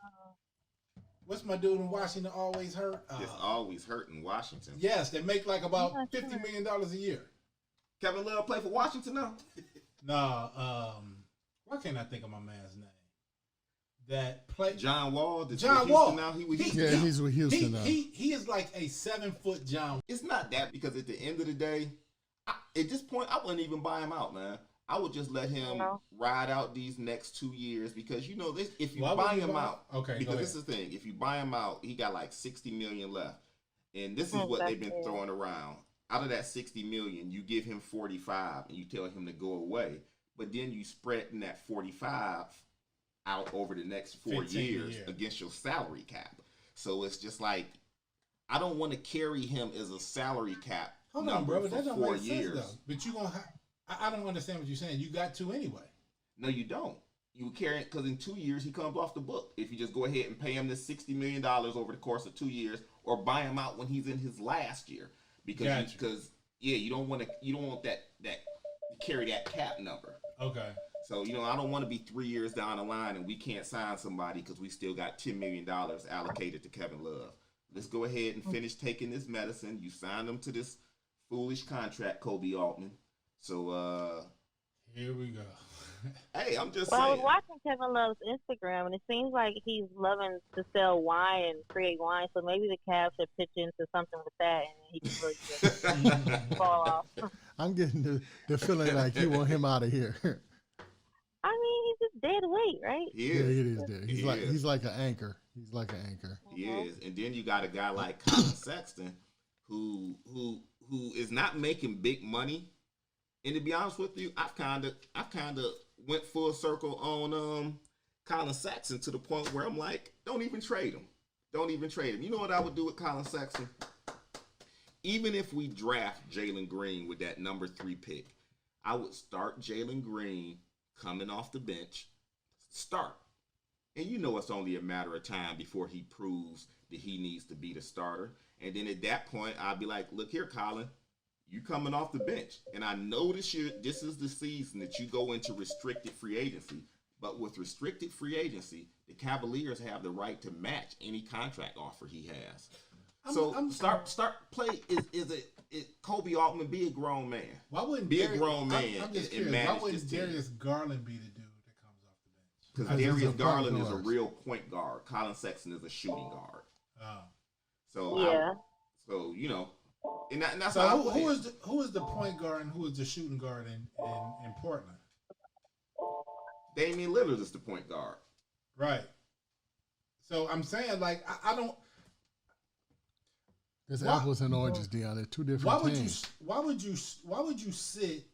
What's my dude in Washington always hurt? It's always hurt in Washington. Yes, they make like about $50 million a year. Kevin Love play for Washington now? No, why can't I think of my man's name? That play John Wall. John Wall. Now he's with Houston now. He is like a 7 foot John. It's not that, because at the end of the day, at this point, I wouldn't even buy him out, man. I would just let him ride out these next 2 years, because if you buy him out, because this is the thing, if you buy him out, he got like $60 million left, and this is what they've been throwing around. Out of that $60 million, you give him 45, and you tell him to go away, but then you spread that 45 out over the next 4 years against your salary cap. So it's just like, I don't want to carry him as a salary cap. Hold on, bro. That don't make sense, though. But you gonna I don't understand what you're saying. You got to anyway. No, you don't. You carry it because in 2 years he comes off the book. If you just go ahead and pay him this $60 million over the course of 2 years, or buy him out when he's in his last year, because you don't want that carry that cap number. Okay. So I don't want to be 3 years down the line and we can't sign somebody because we still got $10 million allocated to Kevin Love. Let's go ahead and finish taking this medicine. You signed him to this foolish contract, Kobe Altman. So here we go. Hey, I'm just saying. I was watching Kevin Love's Instagram, and it seems like he's loving to sell wine and create wine. So maybe the Cavs should pitch into something with that, and he can really just fall off. I'm getting the feeling like you want him out of here. I mean, he's just dead weight, right? He is. Yeah, it is dead. He's like an anchor. He's like an anchor. He is. And then you got a guy like Colin Sexton, who is not making big money. And to be honest with you, I've kind of went full circle on Colin Sexton to the point where I'm like, don't even trade him. Don't even trade him. You know what I would do with Colin Sexton? Even if we draft Jalen Green with that number 3 pick, I would start Jalen Green coming off the bench. Start. And it's only a matter of time before he proves that he needs to be the starter. And then at that point, I'd be like, look here, Colin. You coming off the bench, and I know this is the season that you go into restricted free agency. But with restricted free agency, the Cavaliers have the right to match any contract offer he has. Start play. Is Kobe Altman be a grown man? Why wouldn't be a grown man? I'm just curious. Why wouldn't Darius Garland be the dude that comes off the bench? Because Darius Garland is a real point guard. Colin Sexton is a shooting guard. Oh, so And that's so who is the point guard and who is the shooting guard in Portland? Damian Lillard is the point guard. Right. So I'm saying, like, I don't. There's apples and oranges, Dion. They're two different teams. Why would you sit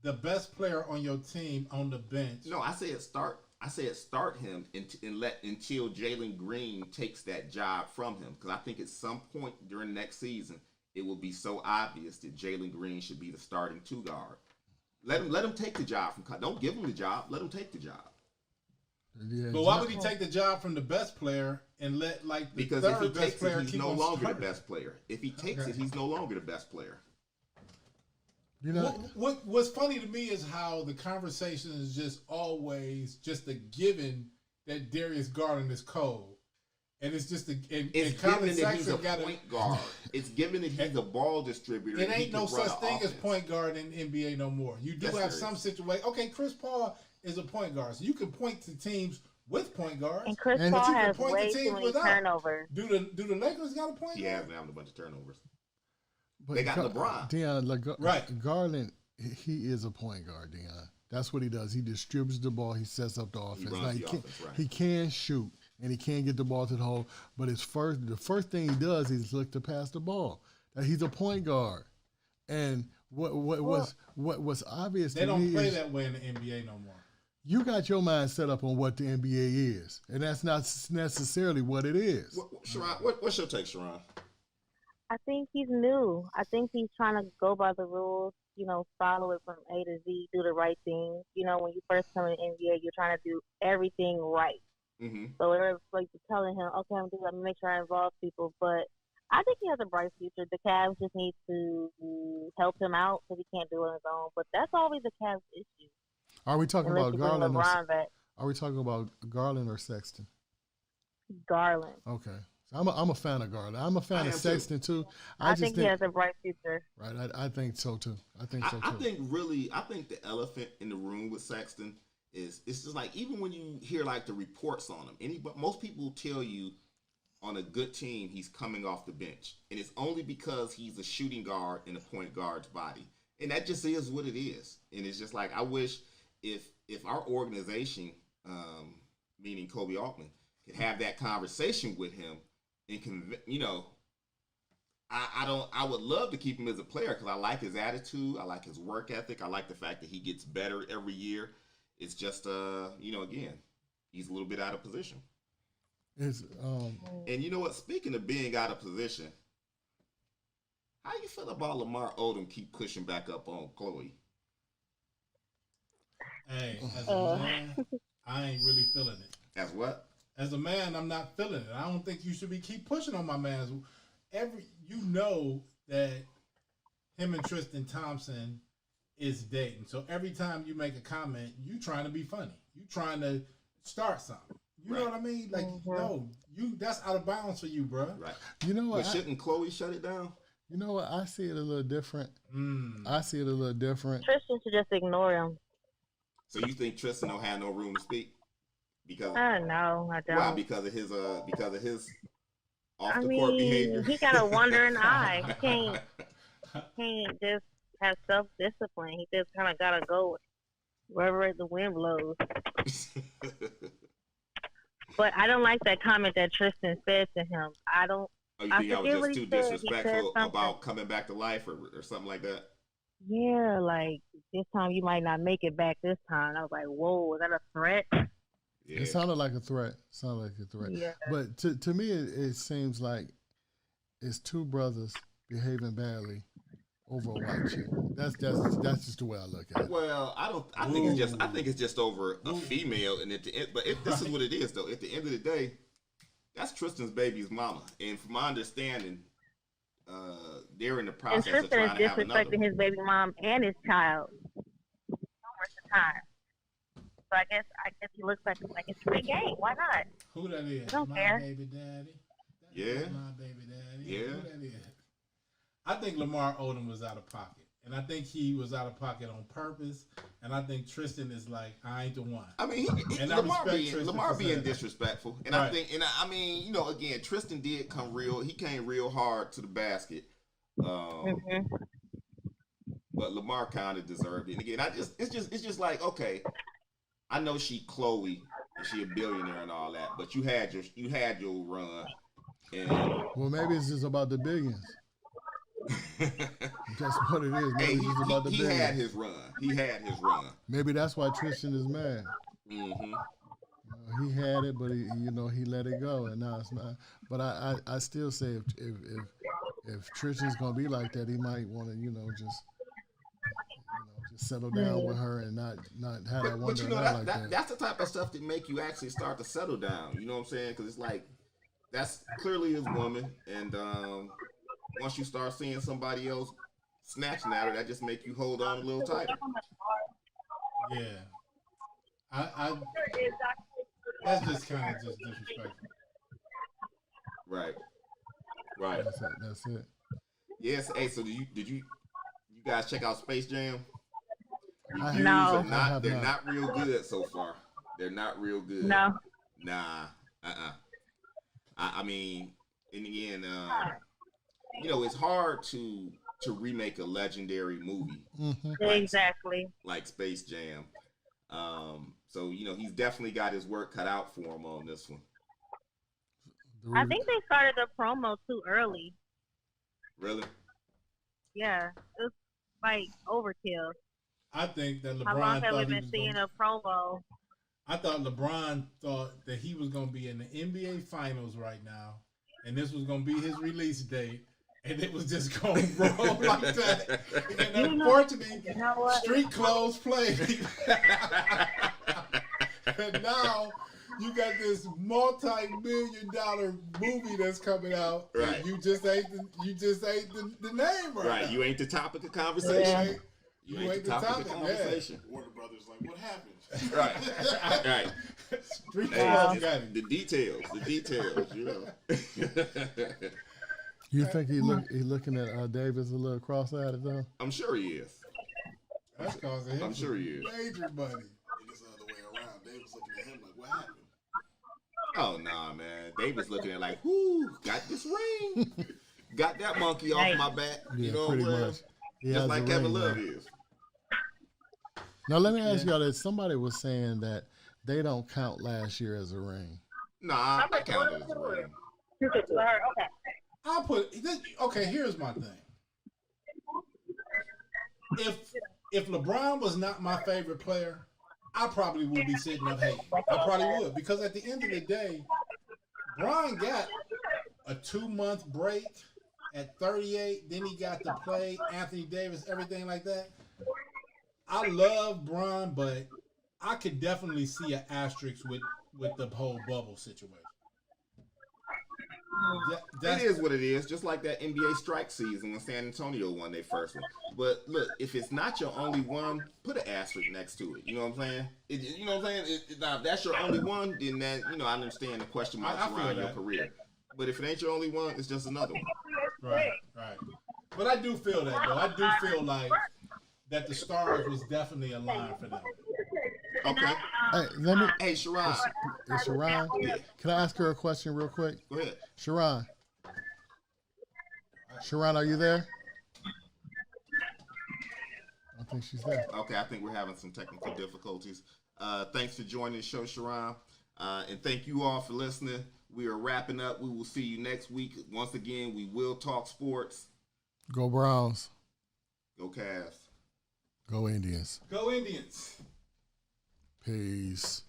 the best player on your team on the bench? No, I said start. I said start him until Jalen Green takes that job from him, because I think at some point during next season it will be so obvious that Jalen Green should be the starting 2 guard. Let him take the job from. Don't give him the job. Let him take the job. Yeah, but why would he take the job from the best player and let the third best player keep on starting? Because if he takes it, he's no longer the best player. If he takes it, he's no longer the best player. What's funny to me is how the conversation is just always just a given that Darius Garland is cold. And it's just it's given that he's a point guard. It's given that he's a ball distributor. It ain't no such thing as point guard in NBA no more. You do have some situation. Okay, Chris Paul is a point guard, so you can point to teams with point guards. And Chris Paul has way too many turnovers. Do the Lakers got a point guard? He has been having a bunch of turnovers. But they got LeBron. Deion, right. Garland, he is a point guard, Deion. That's what he does. He distributes the ball. He sets up the offense. He can shoot. And he can't get the ball to the hole, but the first thing he does is look to pass the ball. That he's a point guard, and what's obvious to me is they don't play that way in the NBA no more. You got your mind set up on what the NBA is, and that's not necessarily what it is. Sharon, what's your take, Sharon? I think he's new. I think he's trying to go by the rules. Follow it from A to Z, do the right thing. When you first come in the NBA, you're trying to do everything right. Mm-hmm. So they're like telling him, okay, I'm going to make sure I involve people. But I think he has a bright future. The Cavs just need to help him out because he can't do it on his own. But that's always the Cavs' issue. Are we talking about Garland? Are we talking about Garland or Sexton? Garland. Okay. So I'm a fan of Garland. I'm a fan of Sexton too. I think he has a bright future. Right. I think so too. I think the elephant in the room with Sexton it's just like, even when you hear like the reports on him, most people tell you on a good team he's coming off the bench, and it's only because he's a shooting guard in a point guard's body, and that just is what it is. And it's just like, I wish if our organization, meaning Kobe Altman, could have that conversation with him and I would love to keep him as a player because I like his attitude, I like his work ethic, I like the fact that he gets better every year. It's just, again, he's a little bit out of position. And you know what? Speaking of being out of position, how you feel about Lamar Odom keep pushing back up on Chloe? Hey, as a man, I ain't really feeling it. As what? As a man, I'm not feeling it. I don't think you should keep pushing on my man. That him and Tristan Thompson is dating. So every time you make a comment, you trying to be funny. You trying to start something. You know what I mean? Like, no, that's out of bounds for you, bro. Right. You know what? But shouldn't Chloe shut it down? You know what? I see it a little different. I see it a little different. Tristan should just ignore him. So you think Tristan don't have no room to speak? Because no, I don't. Why? Because of his off the court behavior. He got a wandering eye. He can't just have self-discipline. He just kind of got to go wherever the wind blows. But I don't like that comment that Tristan said to him. I don't. Oh, you think I was just too disrespectful about coming back to life or something like that? Yeah, like, this time you might not make it back this time. I was like, whoa, was that a threat? Yeah. It sounded like a threat. Yeah. But to me, it seems like it's two brothers behaving badly over a white chick. That's just the way I look at it. Well, I think it's just over a female, and at the end, but this is what it is though. At the end of the day, that's Tristan's baby's mama, and from my understanding, they're in the process of trying to have another. And Tristan is disrespecting his baby mom and his child numerous times. So I guess he looks like it's free game. Why not? Who that is? I don't care. Baby daddy. Yeah. My baby daddy. Yeah. Who that is? I think Lamar Odom was out of pocket. And I think he was out of pocket on purpose. And I think Tristan is like, I ain't the one. I mean, Lamar being disrespectful. And right. Again, Tristan did he came real hard to the basket. But Lamar kind of deserved it. And again, it's just like, okay, I know she Chloe and she a billionaire and all that, but you had your run. And well, maybe it's just about the billions. That's what it is. Maybe it's just about the billions. He had his run. Maybe that's why Tristan is mad. Mm-hmm. He had it, but he let it go, and now it's not. But I still say if Tristan's gonna be like that, he might want to just settle down with her and not have that wonder like that. That's the type of stuff that make you actually start to settle down. You know what I'm saying? Because it's like, that's clearly his woman, and once you start seeing somebody else snatching at her, that just make you hold on a little tighter. Yeah, I that's just kind of just disrespectful. Right. Right. That's it. Yes. Hey, so did you guys check out Space Jam? Reviews No. are not. They're not real good so far. They're not real good. No. Nah. I mean, in the end, you know, it's hard to remake a legendary movie. Mm-hmm. Exactly. Like Space Jam. So you know, he's definitely got his work cut out for him on this one. I think they started the promo too early. Really? Yeah, it was like overkill. I think that LeBron How long have thought we he been was seeing gonna, a promo? I thought LeBron thought that he was going to be in the NBA Finals right now, and this was going to be his release date, and it was just going to roll like that. And unfortunately, street clothes played. And now you got this multi-million-dollar movie that's coming out, right? And you just ain't the name right. Right, now. you ain't the topic of conversation. Yeah. You ain't the topic of conversation. Yeah. Warner Brothers like, what happened? Right, right. Street clothes got it. The details, you know. You think he looking at Davis a little cross-eyed though? I'm sure he is. That's causing him I'm sure he is. major money. It's the other way around. Davis looking at him like, what happened? Oh nah, man. Davis looking at like, whoo, got this ring, got that monkey off my back. Yeah, you know pretty what I'm much. saying? Just like Kevin Love is. Now let me ask y'all this: somebody was saying that they don't count last year as a ring. Nah, I count it as a ring. Okay. I'll put this. Okay, here's my thing. If LeBron was not my favorite player, I probably would be sitting up hating. I probably would, because at the end of the day, Bron got a 2-month break at 38. Then he got to play Anthony Davis, everything like that. I love Bron, but I could definitely see an asterisk with the whole bubble situation. It is what it is, just like that NBA strike season when San Antonio won their first one. But look, if it's not your only one, put an asterisk next to it. You know what I'm saying? You know what I'm saying? Now, if that's your only one, then that, you know, I understand the question marks around your career. But if it ain't your only one, it's just another one. Right. But I do feel that, though. I do feel like that the stars was definitely aligned for them. Okay. Hey, Sharon. Is Sharon? Yeah. Can I ask her a question real quick? Go ahead. Sharon, are you there? I think she's there. Okay, I think we're having some technical difficulties. Thanks for joining the show, Sharon. And thank you all for listening. We are wrapping up. We will see you next week. Once again, we will talk sports. Go Browns. Go Cavs. Go Indians. Go Indians. Peace.